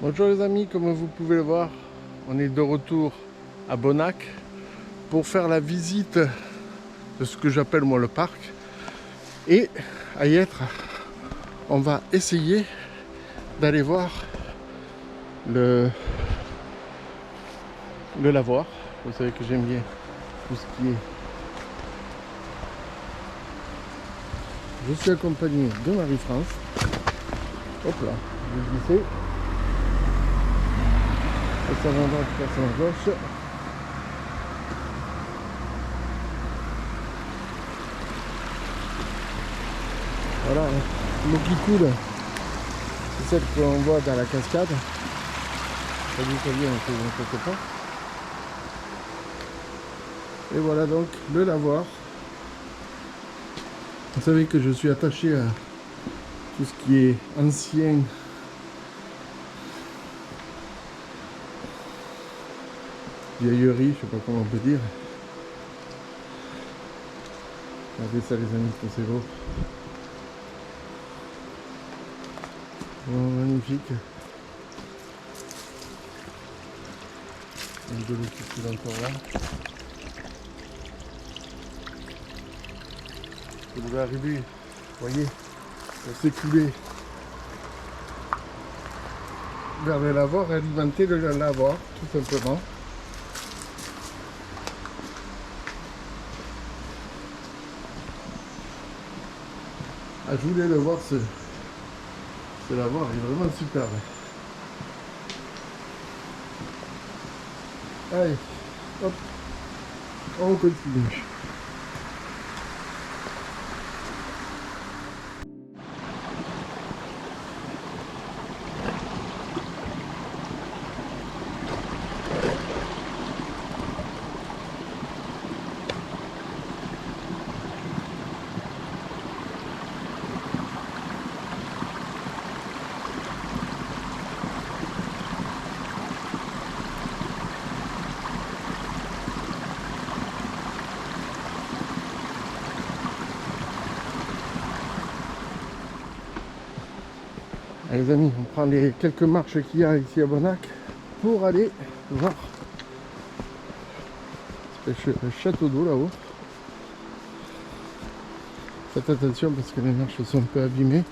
Bonjour les amis, comme vous pouvez le voir, on est de retour à Bonnac pour faire la visite de ce que j'appelle moi le parc. Et à Yêtre, on va essayer d'aller voir le lavoir. Vous savez que j'aime bien tout ce qui est. Je suis accompagné de Marie-France. Hop là, je vais glisser. Ça va à droite, ça va à gauche. Voilà, l'eau qui coule, c'est celle qu'on voit dans la cascade. Ça dit ça vient quelque part. Et voilà donc le lavoir. Vous savez que je suis attaché à tout ce qui est ancien. Vieillerie, je sais pas comment on peut dire. Regardez ça les amis, c'est beau. Oh, magnifique. Il y a de l'eau qui coule encore là. Vous devez arriver, vous voyez, pour s'écouler vers le lavoir, alimenter le lavoir, tout simplement. Ah, je voulais le voir, ce lavoir, il est vraiment super. Allez, hop, on continue. Allez les amis, on prend les quelques marches qu'il y a ici à Bonnac pour aller voir le château d'eau là-haut. Faites attention parce que les marches sont un peu abîmées.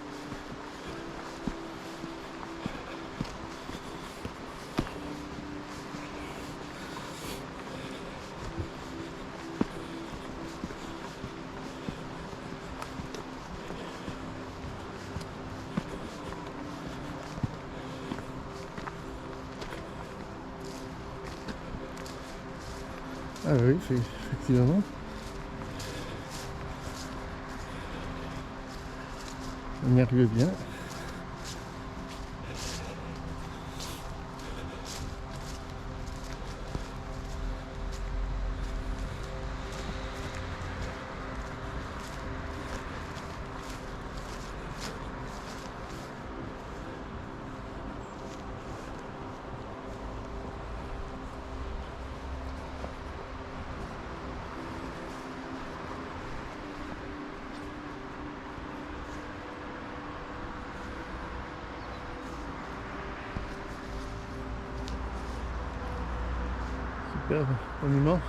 Ah oui, effectivement. On y arrive bien. Superbe monument.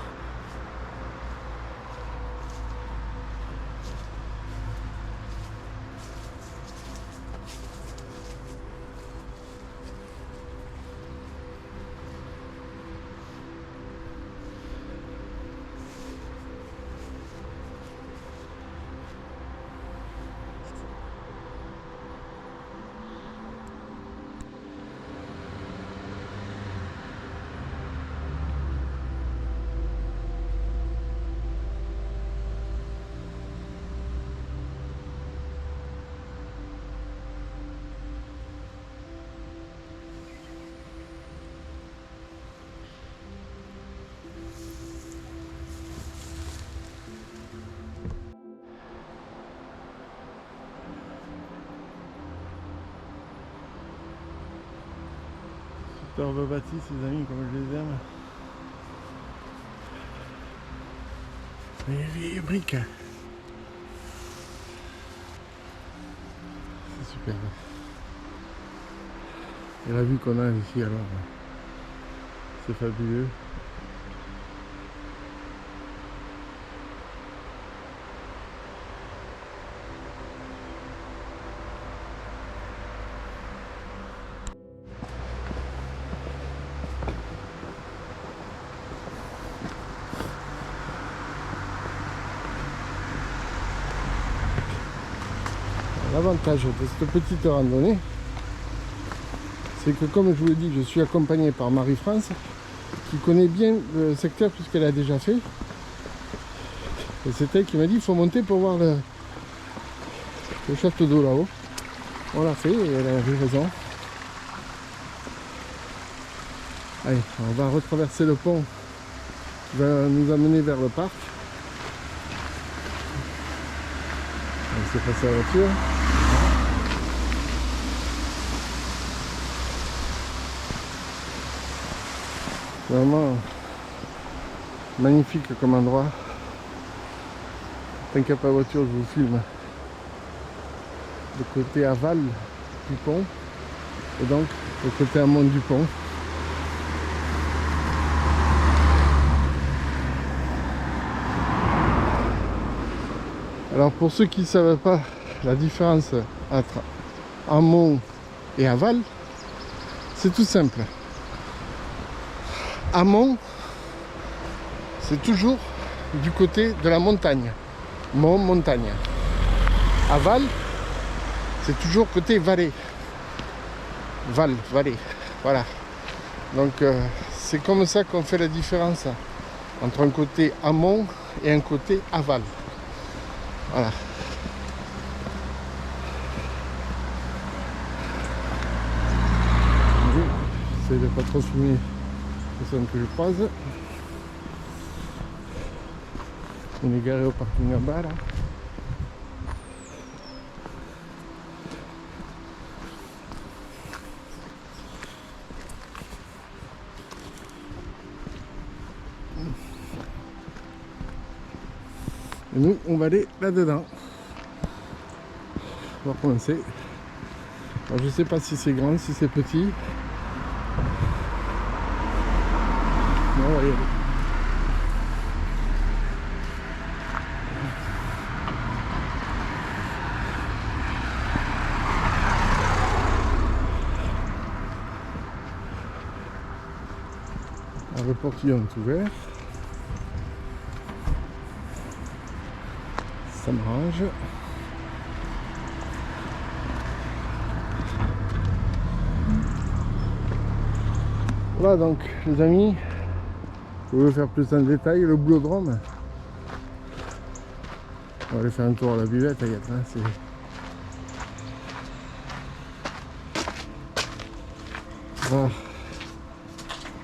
Superbe bâtisse les amis, comme je les aime. Les vieilles briques. C'est superbe. Et la vue qu'on a ici, alors, c'est fabuleux. L'avantage de cette petite randonnée, c'est que comme je vous l'ai dit, je suis accompagné par Marie-France, qui connaît bien le secteur puisqu'elle a déjà fait. Et c'est elle qui m'a dit qu'il faut monter pour voir le château d'eau là-haut. On l'a fait et elle avait raison. Allez, on va retraverser le pont qui va nous amener vers le parc. On s'est passé la voiture. Vraiment magnifique comme endroit. Tant qu'il n'y a pas de voiture, je vous filme le côté aval du pont et donc le côté amont du pont. Alors pour ceux qui ne savent pas la différence entre amont et aval, c'est tout simple. Amont, c'est toujours du côté de la montagne. Montagne. Aval, c'est toujours côté vallée. Vallée. Voilà. Donc c'est comme ça qu'on fait la différence entre un côté amont et un côté aval. Voilà. J'essaie de pas trop filmer les personnes que je croise. On est garé au parking là-bas là. Et nous on va aller là-dedans. On va commencer. Alors, je sais pas si c'est grand, si c'est petit. Non, on va y aller. Alors, le portillon est ouvert. Ça m'arrange. Voilà donc les amis, je veux faire plus en détail le boulodrome. On va aller faire un tour à la buvette, hein, c'est... Voilà.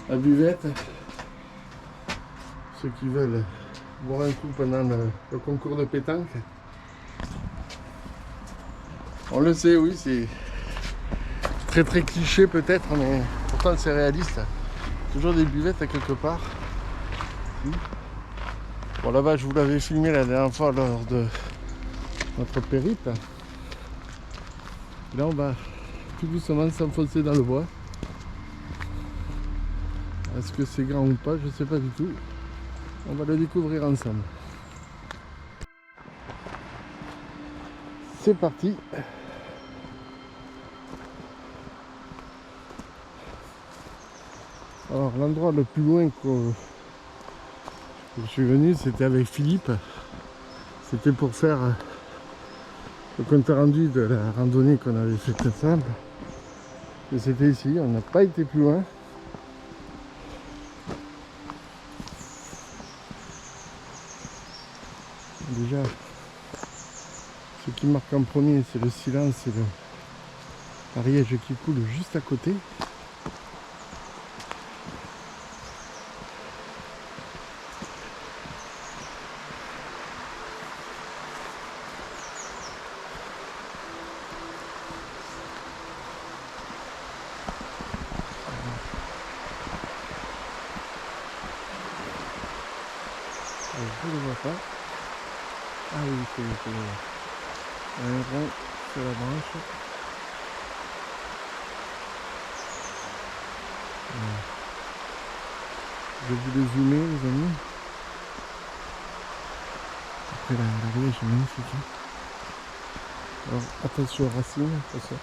La buvette, ceux qui veulent boire un coup pendant le concours de pétanque. On le sait, oui, c'est très cliché peut-être, mais pourtant c'est réaliste. Toujours des buvettes à quelque part. Bon, là-bas, je vous l'avais filmé la dernière fois lors de notre périple. Là, on va tout doucement s'enfoncer dans le bois. Est-ce que c'est grand ou pas? Je ne sais pas du tout. On va le découvrir ensemble. C'est parti. Alors l'endroit le plus loin que je suis venu, c'était avec Philippe. C'était pour faire le compte rendu de la randonnée qu'on avait faite ensemble. Et c'était ici, on n'a pas été plus loin. Déjà, ce qui marque en premier, c'est le silence et l'Ariège qui coule juste à côté. Je ne le vois pas. Ah oui, c'est le voir. Un rond sur la branche. Je vais vous les zoomer les amis. Après l'ariège est magnifique. Hein. Alors attention aux racines, attention.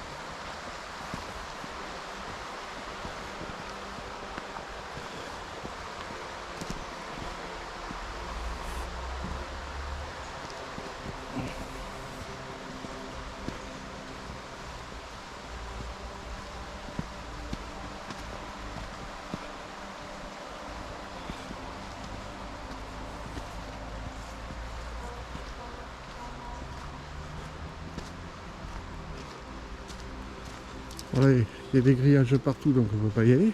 Voilà, il y a des grillages partout donc on ne peut pas y aller.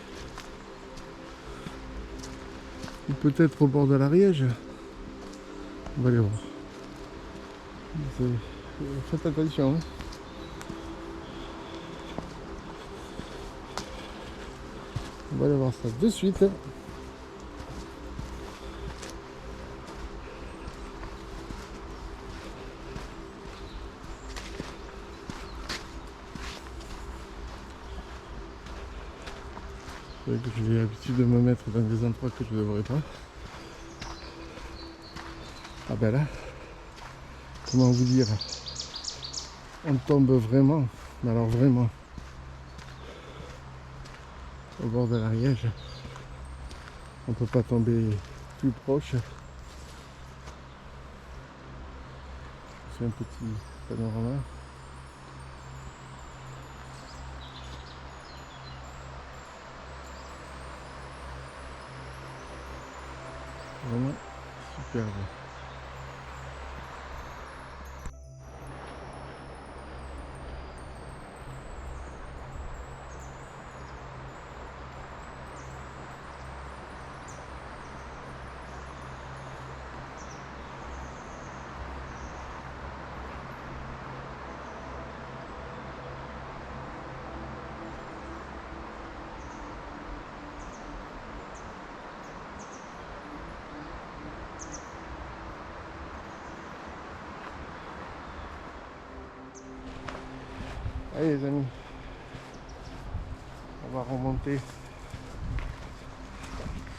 Ou peut-être au bord de l'Ariège. On va aller voir. Faites attention. Hein. On va aller voir ça de suite. C'est vrai que j'ai l'habitude de me mettre dans des endroits que je ne devrais pas. Ah ben là, comment vous dire, on tombe vraiment, mais alors vraiment, au bord de l'Ariège. On ne peut pas tomber plus proche. C'est un petit panorama. Vraiment superbe. Allez les amis, on va remonter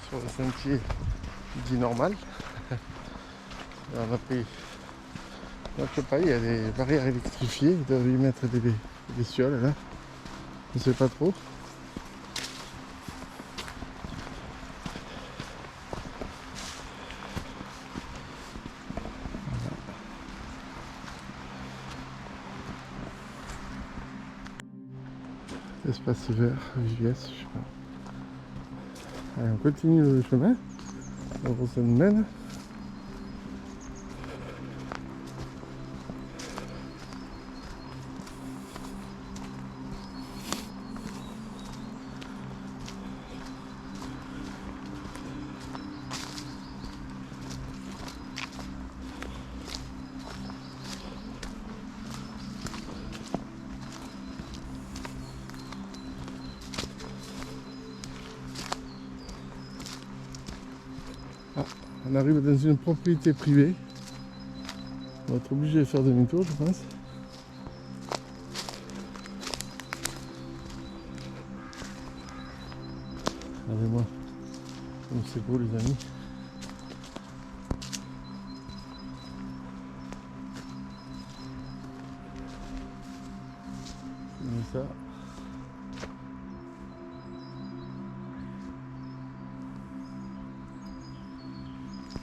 sur le sentier dit normal. On a pris, je sais pas, il y a des barrières électrifiées, ils doivent y mettre des fioles là, je ne sais pas trop. Espace vert, JS, je sais pas. Allez, on continue le chemin. On se mène. On arrive dans une propriété privée. On va être obligé de faire demi-tour, je pense. Regardez-moi comme c'est beau les amis. Comme ça.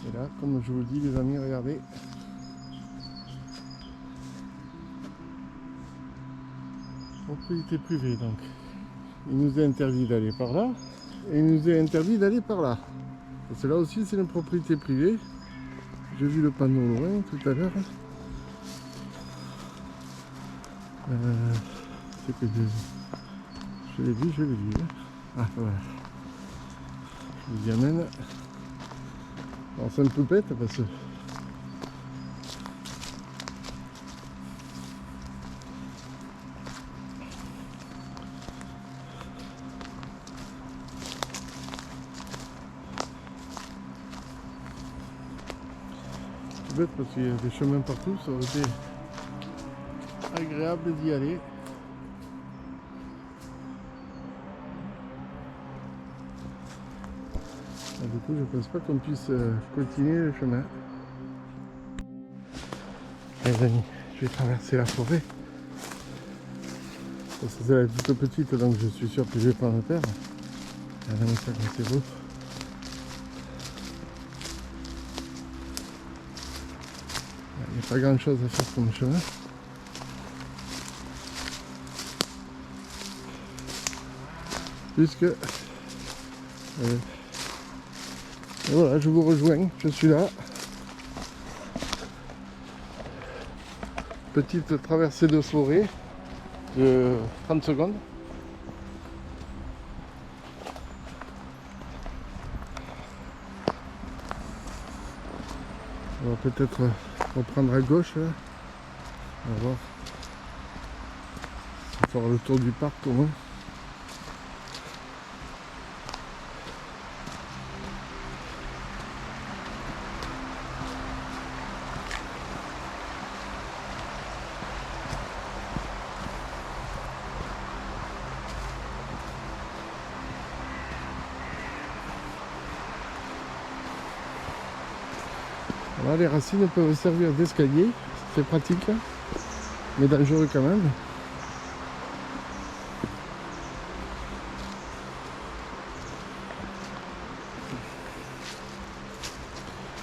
Et là, comme je vous le dis les amis, regardez. Propriété privée donc. Il nous est interdit d'aller par là. Et il nous est interdit d'aller par là. Parce que là aussi c'est une propriété privée. J'ai vu le panneau loin tout à l'heure. C'est que je l'ai vu. Ah voilà. Je vous y amène. Alors c'est un peu bête parce que parce qu'il y a des chemins partout, ça aurait été agréable d'y aller. coup, je pense pas qu'on puisse continuer le chemin. Les amis, je vais traverser la forêt. Parce que c'est la toute petite, donc je suis sûr que je vais pas me perdre. Regardez ça comme c'est beau. Il n'y a pas grand chose à faire comme chemin. Puisque et voilà, je vous rejoins, je suis là. Petite traversée de forêt de 30 secondes. On va peut-être reprendre à gauche là. On va voir. On va faire le tour du parc au moins. Voilà, les racines peuvent servir d'escalier, c'est pratique, mais dangereux quand même.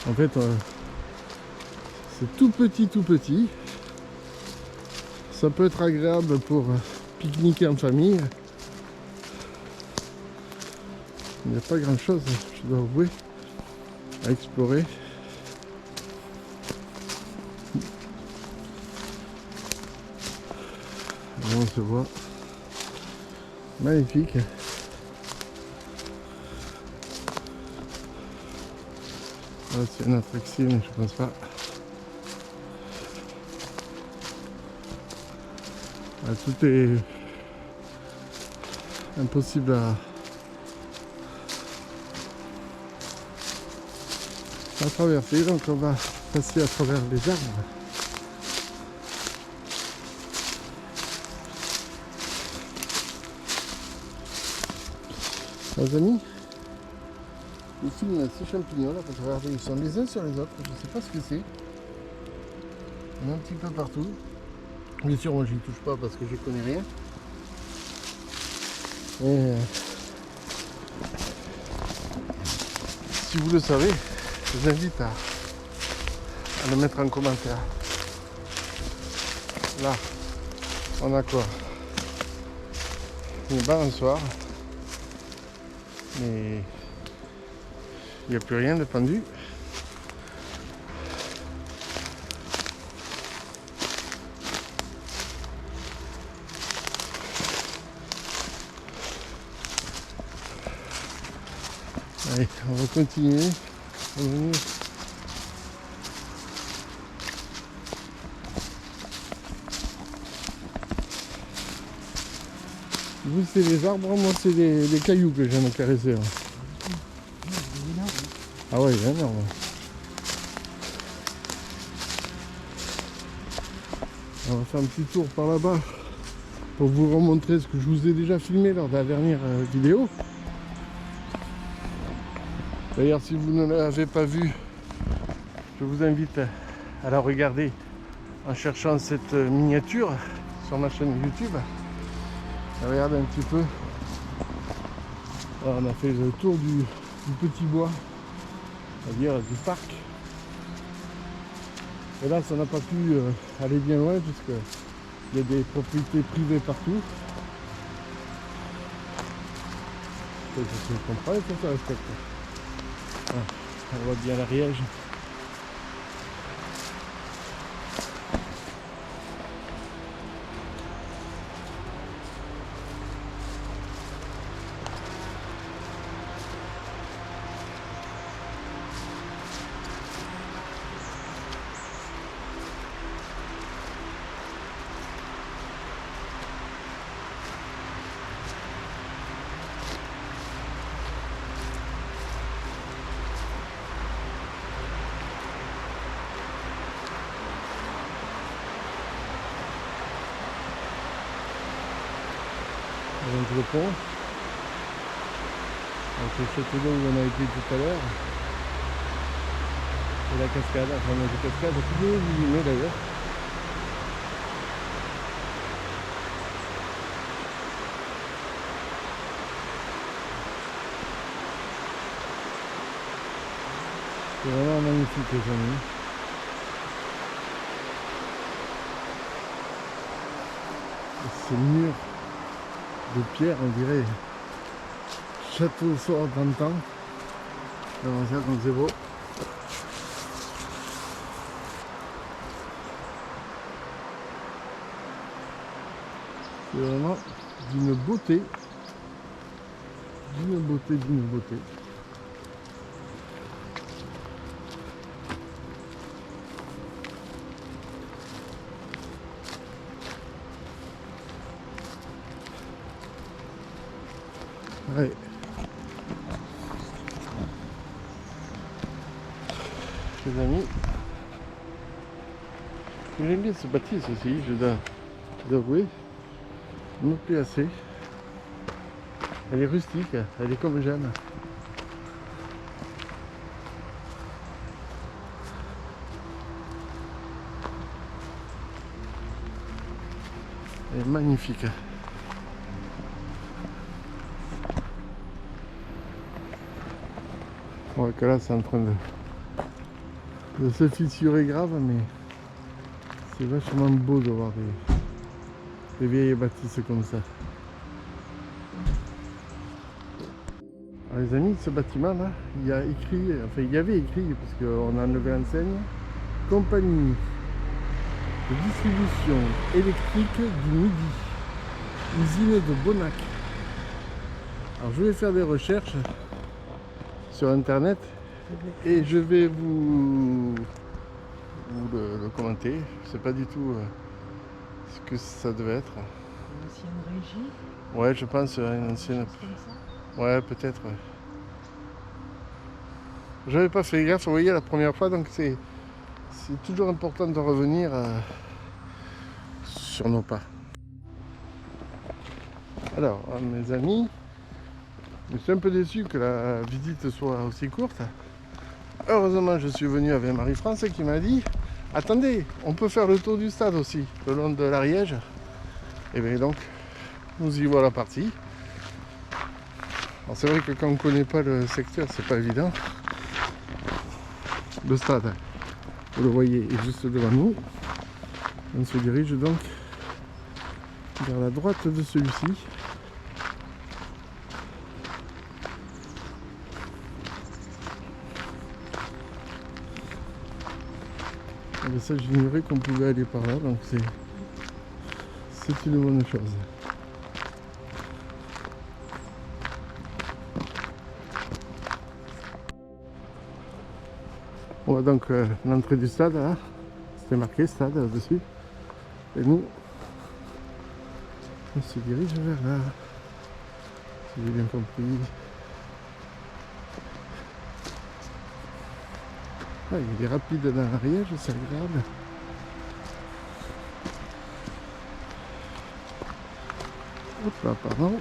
En fait, c'est tout petit. Ça peut être agréable pour pique-niquer en famille. Il n'y a pas grand chose, je dois avouer, à explorer. Là, on se voit magnifique. Là, c'est un autre accès, mais je pense pas. Là, tout est impossible à traverser, donc on va passer à travers les arbres. Les amis, je filme ces champignons là, parce que regardez, ils sont les uns sur les autres, je sais pas ce que c'est. Il y en a un petit peu partout. Bien sûr, moi j'y touche pas parce que je connais rien. Et si vous le savez, je vous invite à le mettre en commentaire. Là, on a quoi? Une balançoire. Mais il n'y a plus rien de pendu. Allez, on va continuer. Vous c'est les arbres, moi c'est les cailloux que j'aime caresser. Ah ouais, il est énorme. On va faire un petit tour par là-bas pour vous remontrer ce que je vous ai déjà filmé lors de la dernière vidéo. D'ailleurs, si vous ne l'avez pas vu, je vous invite à la regarder en cherchant cette miniature sur ma chaîne YouTube. Regardez un petit peu. Alors, on a fait le tour du petit bois, c'est-à-dire du parc. Et là, ça n'a pas pu aller bien loin puisqu'il y a des propriétés privées partout. Ça se comprend et ça se respecte. Voilà. On voit bien l'Ariège. Donc le pont. Donc le château d'eau où on a été tout à l'heure. Et la cascade, enfin la cascade, c'est bien illuminé d'ailleurs. C'est vraiment magnifique les amis. Et ces murs de pierre, on dirait château fort d'antan. Alors ça comme c'est beau. C'est vraiment d'une beauté. D'une beauté, d'une beauté. Ouais. Les amis, j'aime bien ce bâtisse aussi, je dois avouer. Elle me plaît assez. Elle est rustique, elle est comme j'aime. Elle est magnifique. Ouais, que là c'est en train de se fissurer grave, mais c'est vachement beau de voir des vieilles bâtisses comme ça. Alors les amis, ce bâtiment là, il y a écrit, enfin il y avait écrit, parce qu'on a enlevé l'enseigne, compagnie de distribution électrique du Midi, usine de Bonnac. Alors je vais faire des recherches sur internet et je vais vous le commenter. Je sais pas du tout ce que ça devait être. Une ancienne régie? Ouais, je pense une ancienne. Ouais, peut-être. Ouais. J'avais pas fait gaffe, vous voyez, la première fois, donc c'est toujours important de revenir sur nos pas. Alors, mes amis, je suis un peu déçu que la visite soit aussi courte. Heureusement, je suis venu avec Marie-France qui m'a dit « Attendez, on peut faire le tour du stade aussi, le long de l'Ariège. » Et bien donc, nous y voilà partis. Alors c'est vrai que quand on ne connaît pas le secteur, c'est pas évident. Le stade, vous le voyez, est juste devant nous. On se dirige donc vers la droite de celui-ci. Et ça, j'ignorais qu'on pouvait aller par là, donc c'est une bonne chose. On voit donc l'entrée du stade, là. C'était marqué stade dessus. Et nous, on se dirige vers là. Si j'ai bien compris. Ah, il est rapide dans l'Ariège, c'est agréable. Hop là, pardon.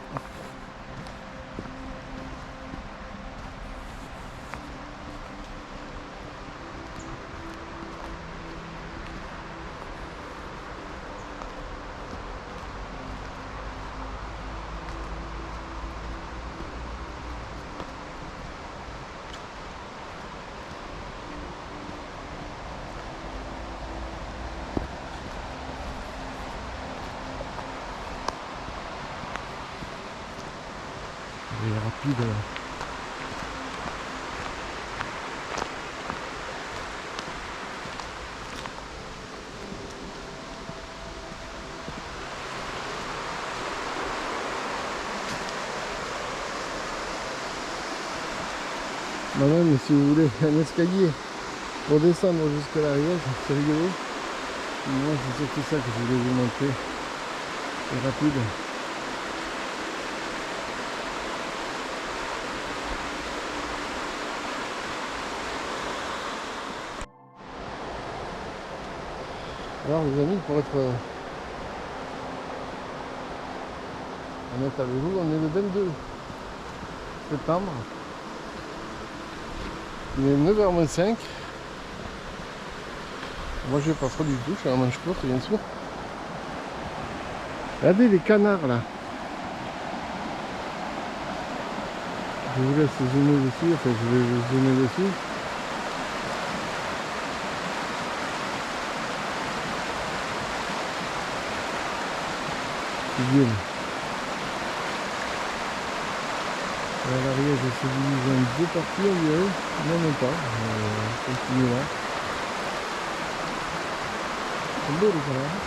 Il est rapide. Madame, si vous voulez un escalier pour descendre jusqu'à l'Ariège, c'est rigolo. Moi, c'est surtout ça que je voulais vous montrer. C'est rapide. Alors les amis, pour être honnête avec vous, on est le 22 septembre. Il est 9h-5. Moi je pas trop du tout, je suis en manche courte bien sûr. Regardez les canards là. Je vous laisse zoomer dessus, enfin je vais zoomer dessus. C'est bien. L'Ariège se divise en deux parties, on dirait. Non, même pas. Continue là. C'est beau les canards.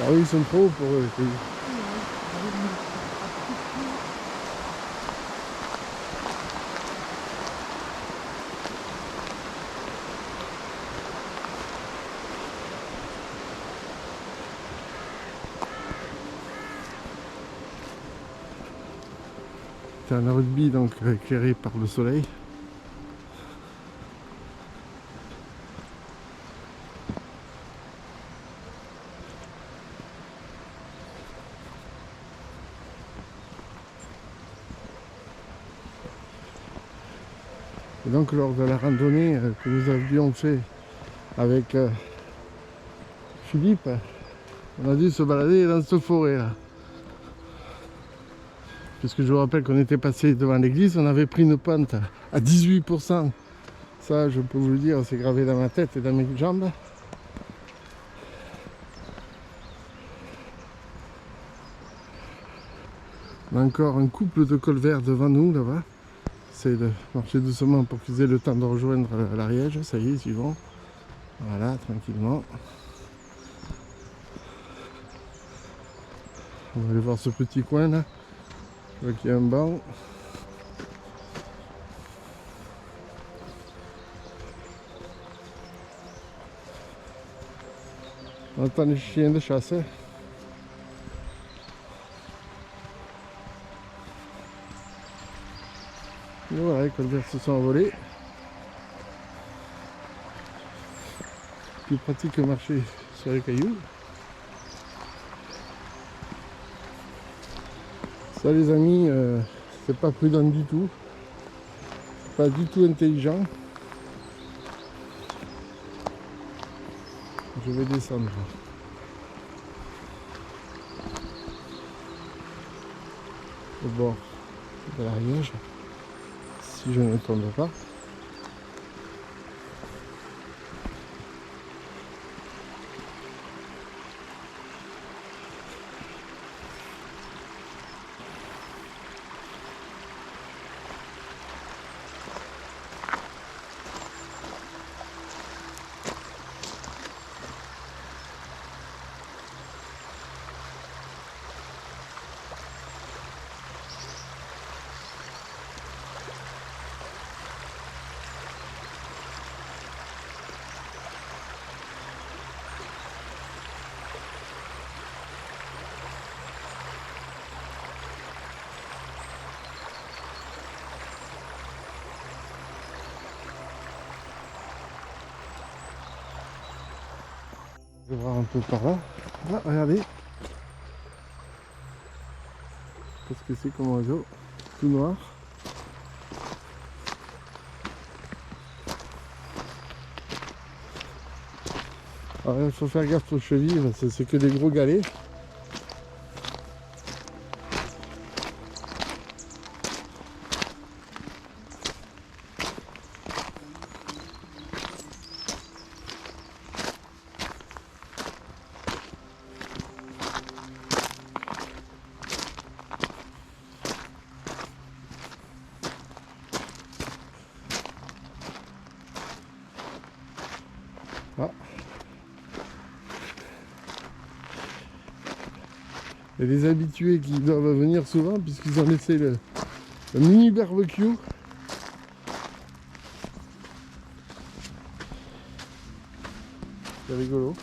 Ah oui, ils sont trop hauts pour eux. C'est un rugby donc éclairé par le soleil. Et donc lors de la randonnée que nous avions fait avec Philippe, on a dû se balader dans cette forêt là. Puisque je vous rappelle qu'on était passé devant l'église, on avait pris une pente à 18%. Ça, je peux vous le dire, c'est gravé dans ma tête et dans mes jambes. On a encore un couple de cols verts devant nous là-bas. C'est de marcher doucement pour qu'ils aient le temps de rejoindre l'Ariège. Ça y est, ils y vont. Voilà, tranquillement. On va aller voir ce petit coin là. Je vois qu'il y a un banc. On entend les chiens de chasse. Et voilà, les colverts se sont envolés. Plus pratique que marcher sur les cailloux. Ça les amis, c'est pas prudent du tout. Pas du tout intelligent. Je vais descendre au bord de l'Ariège, si je ne tombe pas. Je vais voir un peu par là. Ah, regardez. Qu'est-ce que c'est comme oiseau? Tout noir. Alors il faut faire gaffe aux chevilles, parce que c'est que des gros galets. Ah. Il y a des habitués qui doivent venir souvent puisqu'ils ont laissé le mini barbecue. C'est rigolo.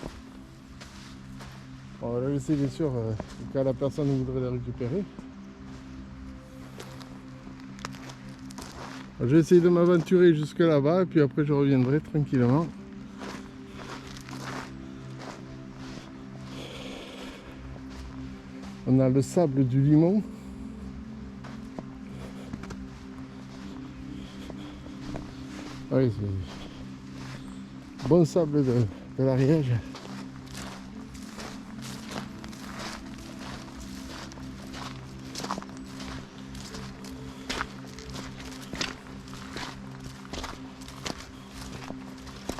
On va la laisser bien sûr au cas où la personne voudrait la récupérer. Je vais essayer de m'aventurer jusque là-bas et puis après je reviendrai tranquillement. On a le sable du Limon. Oui, c'est bon sable de l'Ariège.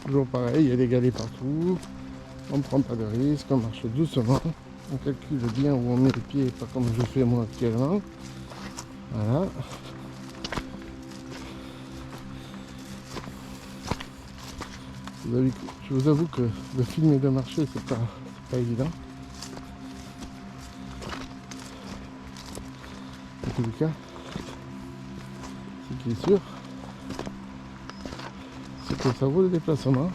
Toujours pareil, il y a des galets partout, on ne prend pas de risque, on marche doucement, on calcule bien où on met les pieds, pas comme je fais moi actuellement. Voilà. Je vous avoue que de filmer de marcher, c'est pas évident. En tous les cas, ce qui est sûr, c'est que ça vaut le déplacement.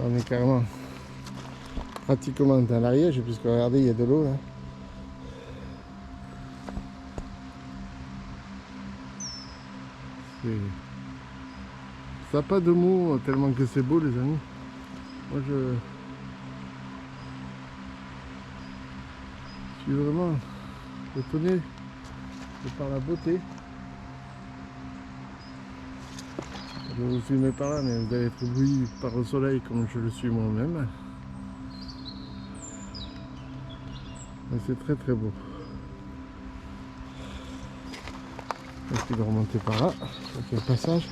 On est carrément pratiquement dans l'Ariège, puisque regardez, il y a de l'eau là. Ça n'a pas de mots tellement que c'est beau, les amis. Moi je suis vraiment étonné de par la beauté. Je vais vous filmer par là, mais vous allez être ébloui par le soleil comme je le suis moi-même. Mais c'est très très beau. Essayer de remonter par là. Je crois qu'il y a un passage.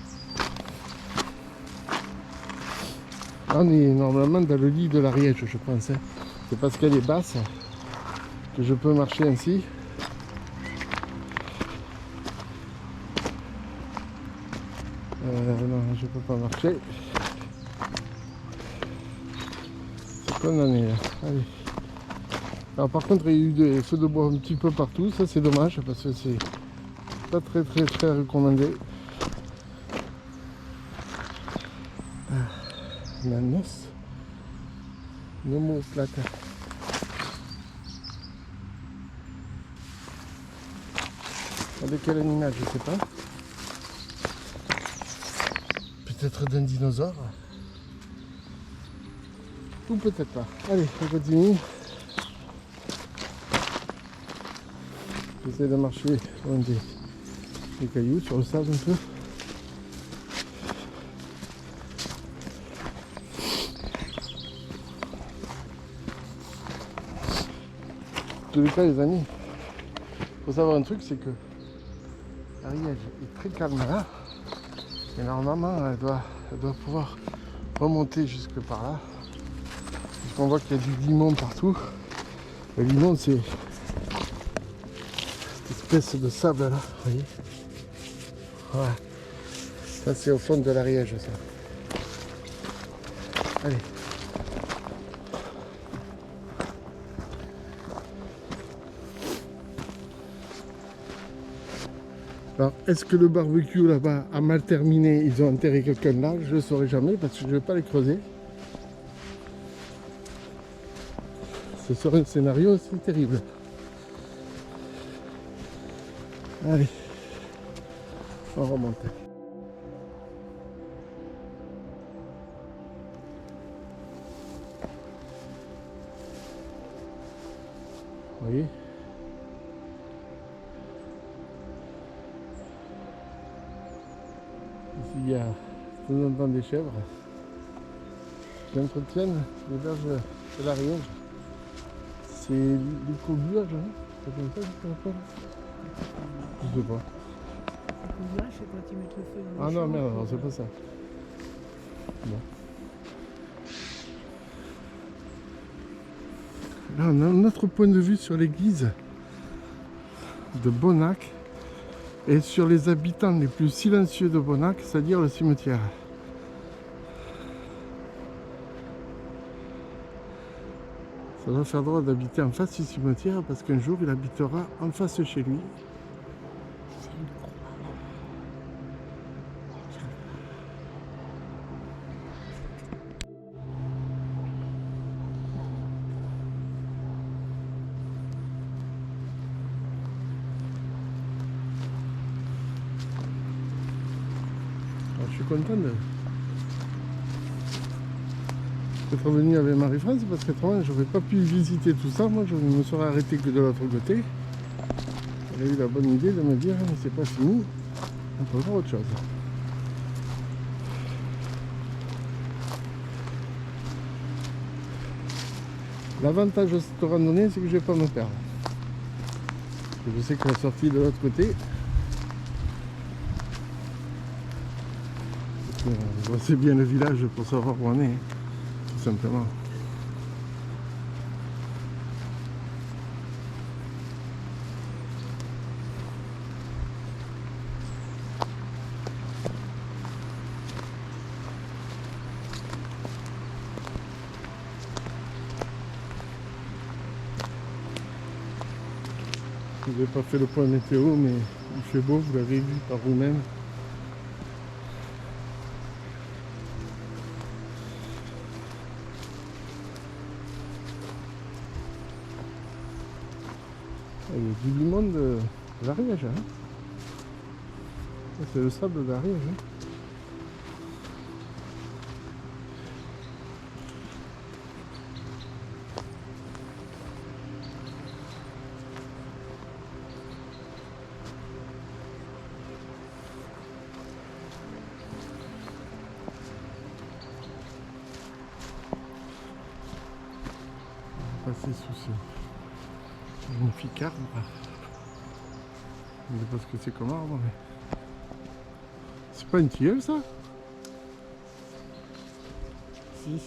Là, on est normalement dans le lit de l'Ariège, je pense. Hein. C'est parce qu'elle est basse que je peux marcher ainsi. Non, je peux pas marcher. C'est condamné là. Allez. Alors par contre, il y a eu des feux de bois un petit peu partout. Ça c'est dommage parce que c'est pas très recommandé. Nanos. Nomo plata. Avec quel animal, je sais pas. Peut-être d'un dinosaure. Ou peut-être pas. Allez, on continue. J'essaie de marcher sur des cailloux, sur le sable un peu. En tous les cas, les amis, il faut savoir un truc, c'est que l'Ariège est très calme là. Et normalement, elle doit pouvoir remonter jusque par là. Puisqu'on voit qu'il y a du limon partout. Le limon, c'est cette espèce de sable là, vous voyez. Voilà. Ça, c'est au fond de l'Ariège, ça. Allez. Alors, est-ce que le barbecue là-bas a mal terminé? Ils ont enterré quelqu'un là? Je ne le saurai jamais parce que je ne vais pas les creuser. Ce serait un scénario aussi terrible. Allez, on remonte. Vous voyez? Ici, il y a tout le temps des chèvres qui entretiennent les berges de l'Ariège. C'est l'écobuage, hein? C'est comme ça que ça s'appelle? Je sais pas. L'écobuage, c'est quand ils mettent le feu dans les Ah non, champs, merde, pour, non, c'est pas ça. Bon. Là, on a un autre point de vue sur l'église de Bonnac et sur les habitants les plus silencieux de Bonnac, c'est-à-dire le cimetière. Ça va faire drôle d'habiter en face du cimetière parce qu'un jour il habitera en face chez lui. Alors, je suis content être venu avec Marie-France parce qu'autrement j'aurais pas pu visiter tout ça. Moi je me serais arrêté que de l'autre côté. Elle a eu la bonne idée de me dire mais c'est pas fini, on peut faire autre chose. L'avantage de cette randonnée c'est que je vais pas me perdre. Je sais que la sortie de l'autre côté, je vois assez bien le village pour savoir où on est, tout simplement. Je n'ai pas fait le point météo, mais il fait beau, vous l'avez vu par vous-même. Il y a du limon de l'Ariège. Hein. C'est le sable de l'Ariège. Hein. Passer sous ce magnifique arbre. Je ne sais pas ce que c'est comme arbre, mais c'est pas une tilleule ça? Si.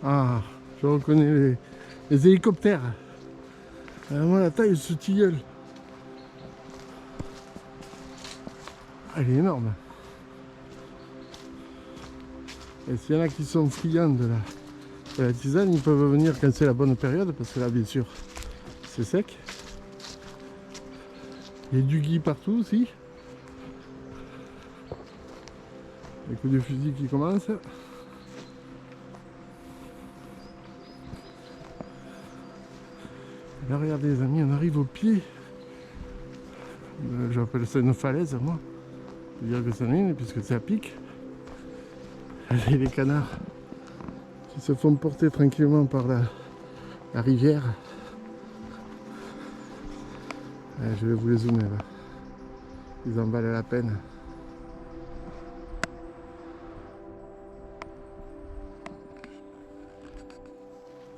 Ah, je reconnais les hélicoptères. Vraiment la taille de ce tilleul. Elle est énorme. Et s'il y en a qui sont friands de la tisane, ils peuvent venir quand c'est la bonne période, parce que là, bien sûr, c'est sec. Il y a du gui partout aussi. Les coups de fusil qui commencent. Là, regardez les amis, on arrive au pied. J'appelle ça une falaise, moi. Je veux dire que c'en est une, puisque c'est à pic. Et les canards qui se font porter tranquillement par la rivière. Je vais vous les zoomer là. Ils en valent la peine.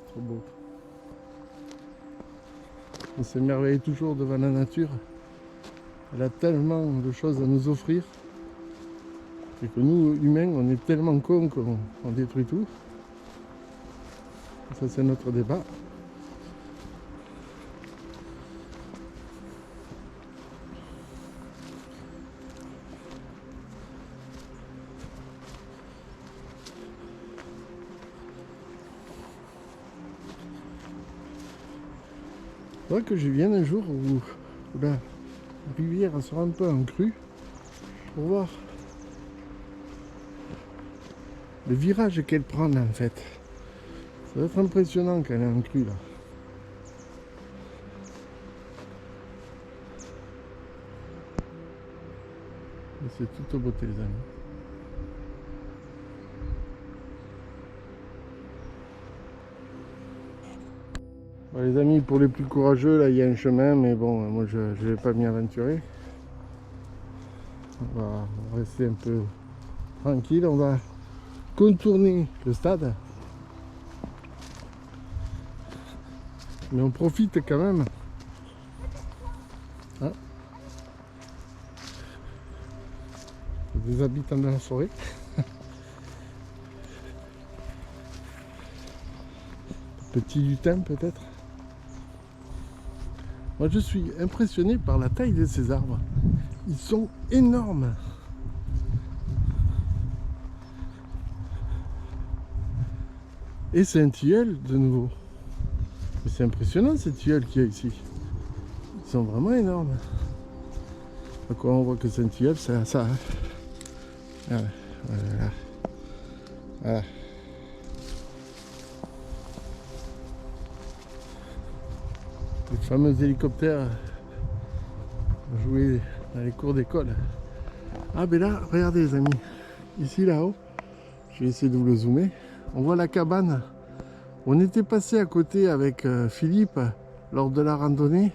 Trop beau. On s'émerveille toujours devant la nature. Elle a tellement de choses à nous offrir. Et que nous, humains, on est tellement cons qu'on détruit tout. Ça, c'est notre débat. C'est vrai que je viens un jour où la rivière sera un peu en crue pour voir le virage qu'elle prend là, en fait. Ça va être impressionnant quand elle est en crue là. Et c'est toute beauté les amis. Bon, les amis, pour les plus courageux, là il y a un chemin, mais bon, moi je ne vais pas m'y aventurer. On va rester un peu tranquille, on va contourner le stade. Mais on profite quand même. Hein, des habitants de la forêt. Petit lutin peut-être. Moi je suis impressionné par la taille de ces arbres. Ils sont énormes. Et c'est un tilleul de nouveau. Mais c'est impressionnant ces tilleuls qu'il y a ici. Ils sont vraiment énormes. À quoi on voit que c'est un tilleul, c'est ça. Hein. Voilà. Voilà. Les fameux hélicoptères joués dans les cours d'école. Ah ben là, regardez les amis. Ici là-haut, je vais essayer de vous le zoomer. On voit la cabane On était passé à côté avec Philippe lors de la randonnée.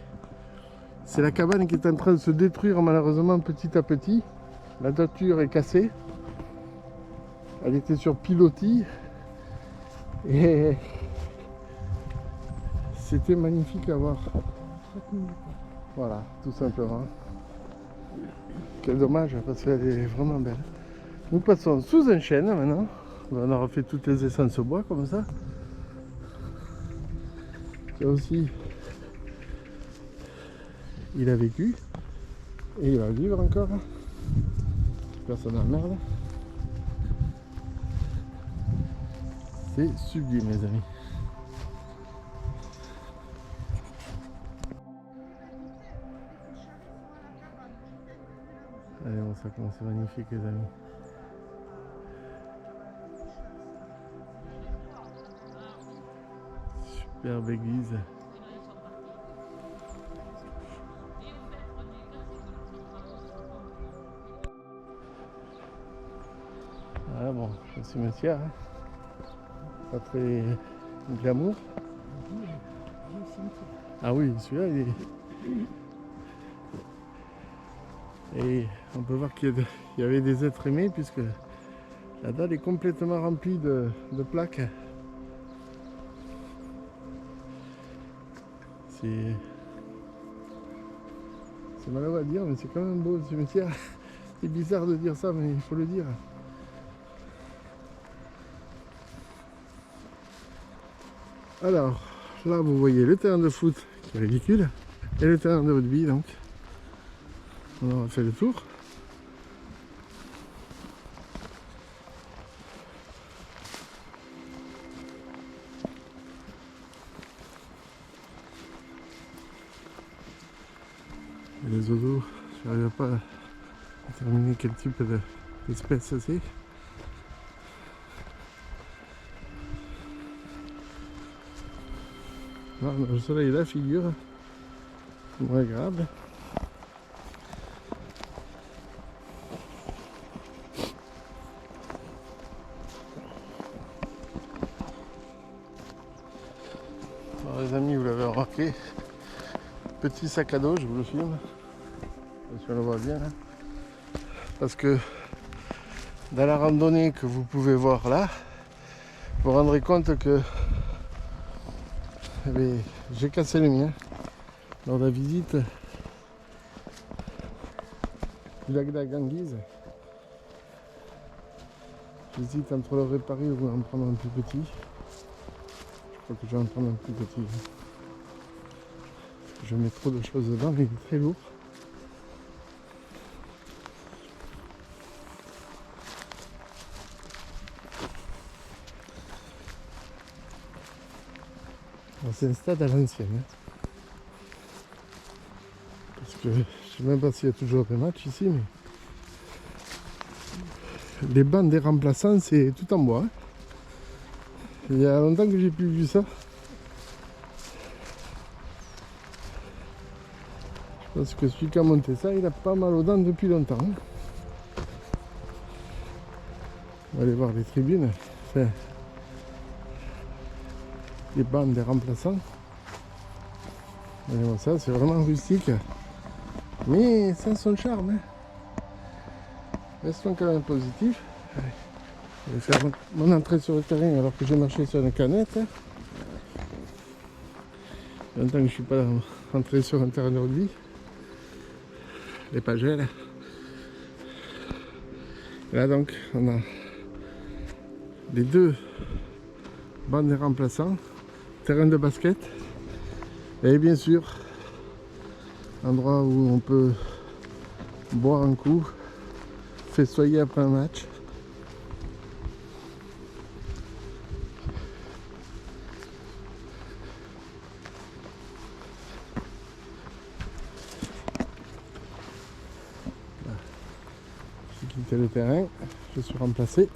C'est la cabane qui est en train de se détruire malheureusement petit à petit. La toiture est cassée. Elle était sur pilotis. Et c'était magnifique à voir. Voilà, tout simplement. Quel dommage parce qu'elle est vraiment belle. Nous passons sous un chêne maintenant. On aura fait toutes les essences au bois comme ça. Là aussi, il a vécu et il va vivre encore. Personne n'emmerde. C'est sublime les amis. Allez, on sait comment c'est magnifique les amis. Superbe église. Ah bon, le cimetière, hein. Pas très glamour. Ah oui, celui-là il est... Et on peut voir qu'il y avait des êtres aimés puisque la dalle est complètement remplie de plaques. C'est malheureux à dire mais c'est quand même beau le cimetière. C'est bizarre de dire ça mais il faut le dire. Alors, là vous voyez le terrain de foot qui est ridicule et le terrain de rugby donc. On aura fait le tour. Et les oiseaux, je n'arrive pas à déterminer quel type d'espèce c'est. Non, le soleil la figure, c'est moins agréable. Alors les amis, vous l'avez remarqué, petit sac à dos, je vous le filme, si on le voit bien là. Parce que dans la randonnée que vous pouvez voir là, vous vous rendrez compte que j'ai cassé le mien lors de la visite du lac de la Ganguise. J'hésite entre le réparer ou en prendre un plus petit. Je crois que je vais en prendre un plus petit. Parce que je mets trop de choses dedans, mais il est très lourd. C'est un stade à l'ancienne. Hein. Parce que je ne sais même pas s'il y a toujours des matchs ici, mais les bancs des remplaçants, c'est tout en bois. Hein. Il y a longtemps que j'ai plus vu ça. Je pense que celui qui a monté ça, il a pas mal aux dents depuis longtemps. Hein. On va aller voir les tribunes. Enfin, les bancs des remplaçants. Et ça, c'est vraiment rustique. Mais ça a son charme. Hein. Restons quand même positifs. Allez. Je vais faire mon entrée sur le terrain alors que j'ai marché sur une canette. Il y a longtemps que je ne suis pas rentré sur un terrain de rugby. Les pagelles. Et là donc, on a les deux bancs de remplaçants, terrain de basket et bien sûr endroit où on peut boire un coup, festoyer après un match. J'ai quitté le terrain, je suis remplacé.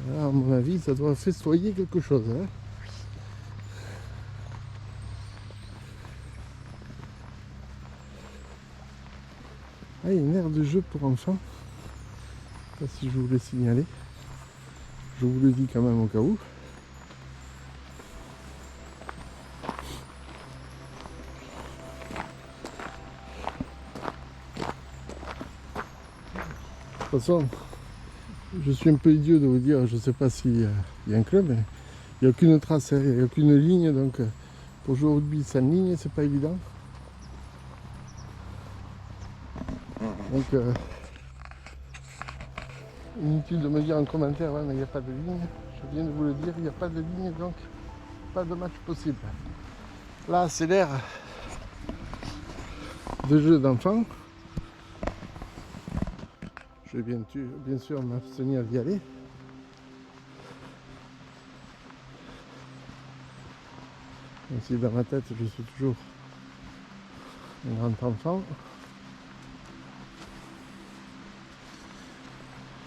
Là, à mon avis, ça doit festoyer quelque chose. Hein. Ah, il y a une aire de jeu pour enfants. sais pas si je vous l'ai signalé. Je vous le dis quand même au cas où. De toute façon, je suis un peu idiot de vous dire, je sais pas s'il y a un club, mais il n'y a aucune trace, hein, il n'y a aucune ligne, donc pour jouer au rugby sans ligne, c'est pas évident. Donc inutile de me dire en commentaire, ouais, mais il n'y a pas de ligne. Je viens de vous le dire, il n'y a pas de ligne, donc pas de match possible. Là, c'est l'ère de jeu d'enfants. Je vais bien sûr m'abstenir d'y aller. Même si dans ma tête, je suis toujours un grand enfant.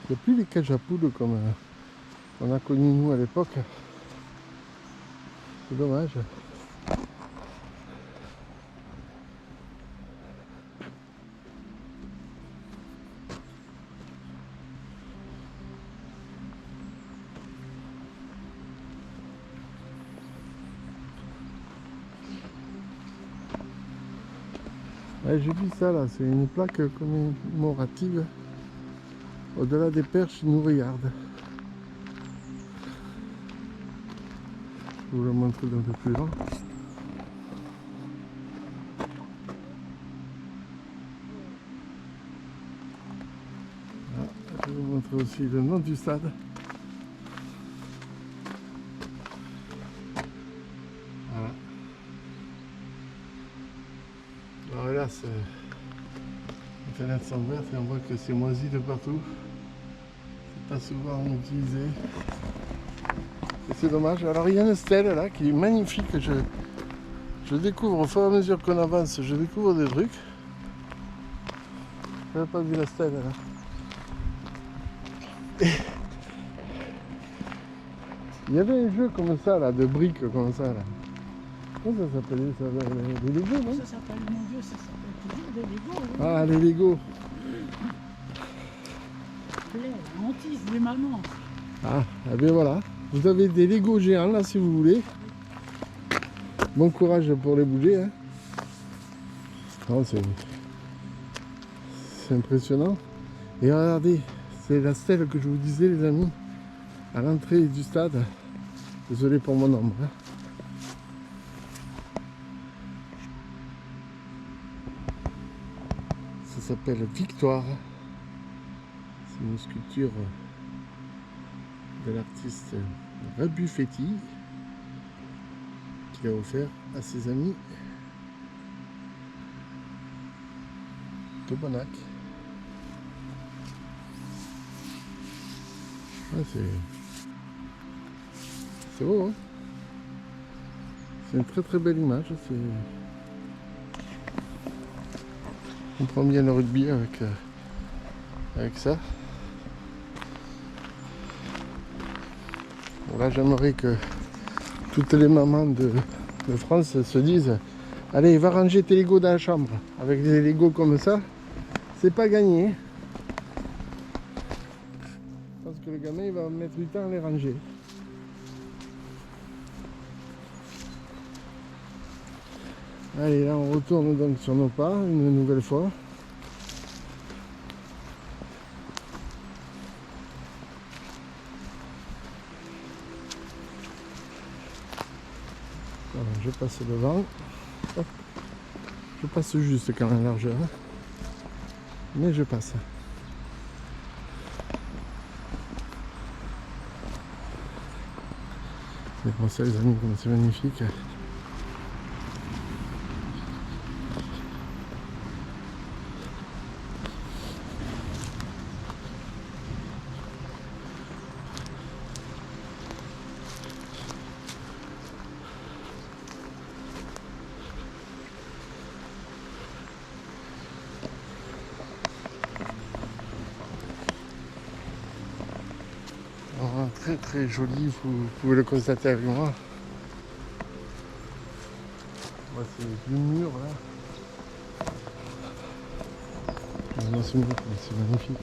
Il n'y a plus les cages à poules comme on a connu nous à l'époque. C'est dommage. Ouais, j'ai vu ça là, c'est une plaque commémorative. Au-delà des perches, ils nous regardent. Je vous le montre d'un peu plus loin. Je vais vous montrer aussi le nom du stade. Voilà. Alors hélas, les fenêtres sont ouvertes et on voit que c'est moisi de partout. C'est pas souvent utilisé. Et c'est dommage. Alors il y a une stèle là qui est magnifique. Je découvre au fur et à mesure qu'on avance, je découvre des trucs. Je n'avais pas vu la stèle là. Il y avait un jeu comme ça là, de briques comme ça là. Comment ça s'appelait ça? Les Lego, non? Ça s'appelle, mon Dieu, ça s'appelle toujours des Lego. Oui. Ah, les Lego. Plaît, la hantise des mamans. Ah, et bien voilà. Vous avez des Lego géants là si vous voulez. Bon courage pour les bouger. Hein. Non, c'est impressionnant. Et regardez, c'est la stèle que je vous disais les amis. À l'entrée du stade. Désolé pour mon ombre. Hein. Ça s'appelle Victoire. C'est une sculpture de l'artiste Rebuffetti qu'il a offert à ses amis de Bonac. Ouais, c'est beau, hein, c'est une très très belle image. On prend bien le rugby avec ça. Bon, là, j'aimerais que toutes les mamans de France se disent allez, va ranger tes Legos dans la chambre. Avec des Legos comme ça, c'est pas gagné. Je pense que le gamin il va mettre du temps à les ranger. Allez, là on retourne donc sur nos pas une nouvelle fois. Voilà, je passe devant. Hop. Je passe juste quand même largeur. Mais je passe. Mais bon, ça les amis, comme c'est magnifique. Alors, très très joli, vous pouvez le constater avec moi. Voilà, c'est le mur là. C'est magnifique.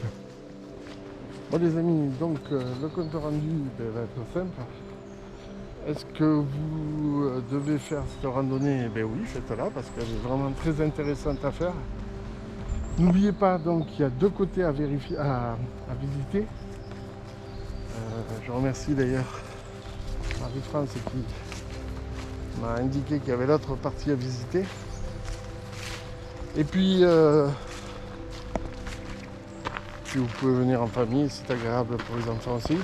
Bon les amis, donc le compte rendu va être simple. Est-ce que vous devez faire cette randonnée? Ben oui, faites-la parce qu'elle est vraiment très intéressante à faire. N'oubliez pas donc qu'il y a deux côtés à vérifier, à visiter. Je remercie d'ailleurs Marie-France qui m'a indiqué qu'il y avait l'autre partie à visiter. Et puis vous pouvez venir en famille, c'est agréable pour les enfants aussi.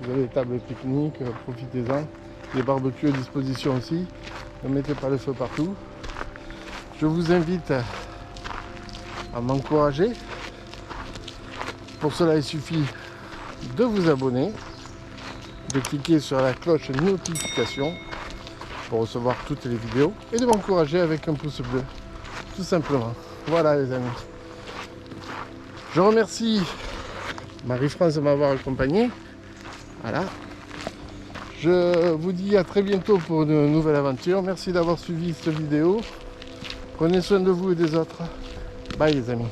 Vous avez des tables pique-nique, profitez-en. Des barbecues à disposition aussi. Ne mettez pas le feu partout. Je vous invite à m'encourager. Pour cela, il suffit de vous abonner, de cliquer sur la cloche notification pour recevoir toutes les vidéos et de m'encourager avec un pouce bleu, tout simplement. Voilà les amis. Je remercie Marie-France de m'avoir accompagné. Voilà. Je vous dis à très bientôt pour une nouvelle aventure. Merci d'avoir suivi cette vidéo. Prenez soin de vous et des autres. Bye les amis.